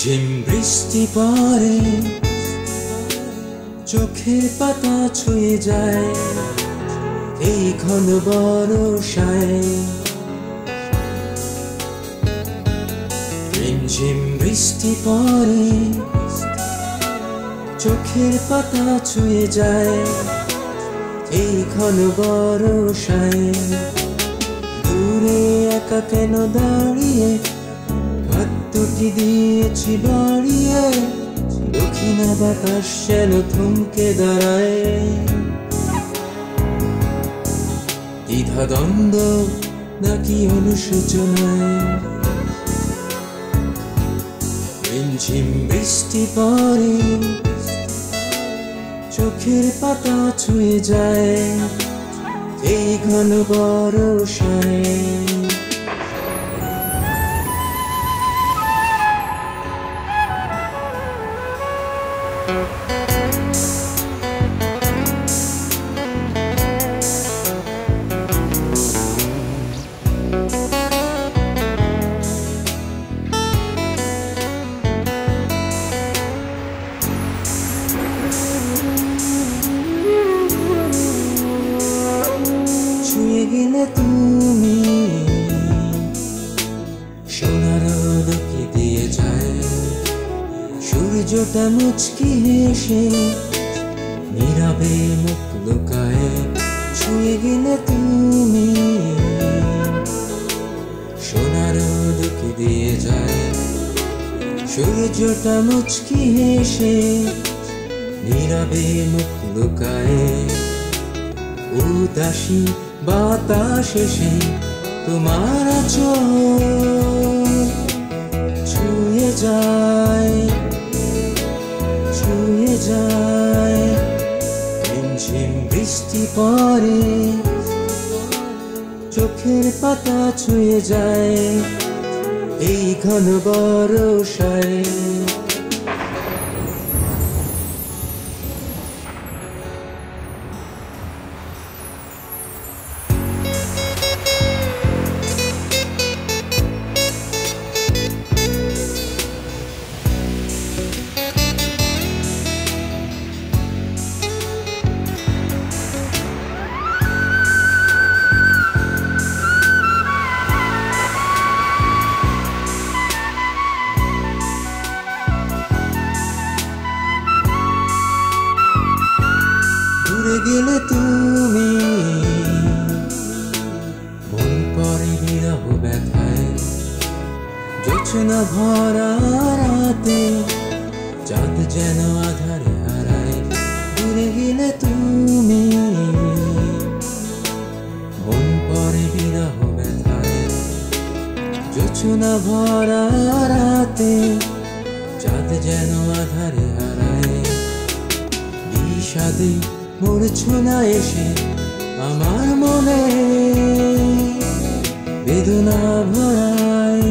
ঝিম বৃষ্টি পড়ে, চোখের পাতা ছুঁয়ে যায় এই ঘন বর্ষায়। ঝিম বৃষ্টি পড়ে, চোখের পাতা ছুঁয়ে যায় এই ঘন বর্ষায়। দূরে একা কেন দাঁড়িয়ে, হাত দুটি দিয়েছি বাড়িয়ে, দক্ষিণা বাতাস যেন থমকে দাঁড়ায়। দ্বিধা দ্বন্দ্ব নাকি অনুশোচনায়, ঝিম বৃষ্টি পড়ে, চোখের পাতা ছুঁয়ে যায় এই ঘন বর্ষায়। ছুঁয়ে গেলে তুমি সোনার আলোকে দিয়ে যায়, সূর্যটা মুচকি হেসে নীরবে মুখ লুকায়। ছুঁয়ে গেলে তুমি সোনার আলোকে দিয়ে যায়, সূর্যটা মুচকি হেসে নীরবে মুখ লুকায়। উদাসী বাতাস এসে তোমার চোখ ছুঁয়ে যায়, ছুঁয়ে যায়। ঝিম বৃষ্টি পড়ে, চোখের পাতা ছুঁয়ে যায় এই ঘন বর্ষায়। দূরে গেলে তুমি, মন পড়ে বিরহ ব্যথায়। জোছনা ভরা রাতে চাঁদ যেন আধারে হারায়। দূরে গেলে তুমি, মন পড়ে বিরহ ব্যথায়। জোছনা ভরা রাতে চাঁদ যেন আধারে হারায়। বিষাদে মূর্ছনা এসে আমার মনে বেদনা ভরায়,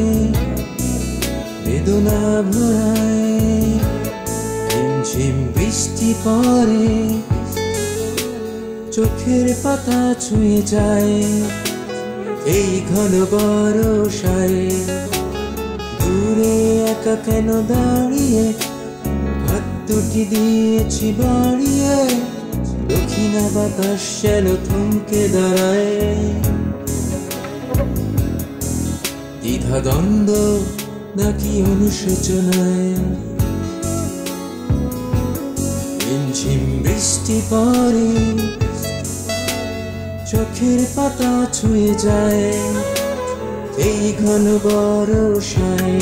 বেদনা ভরায়। ঝিম বৃষ্টি পড়ে, চোখের পাতা ছুঁয়ে যায় এই ঘন বর্ষায়। দূরে একা কেন দাঁড়িয়ে, হাত দুটি দিয়েছি বাড়িয়ে, দক্ষিণা বাতাস যেন থমকে দাঁড়ায়। দ্বিধা দ্বন্দ্ব নাকি অনুশোচনায়, ঝিম বৃষ্টি পড়ে, চোখের পাতা ছুঁয়ে যায় এই ঘন বর্ষায়।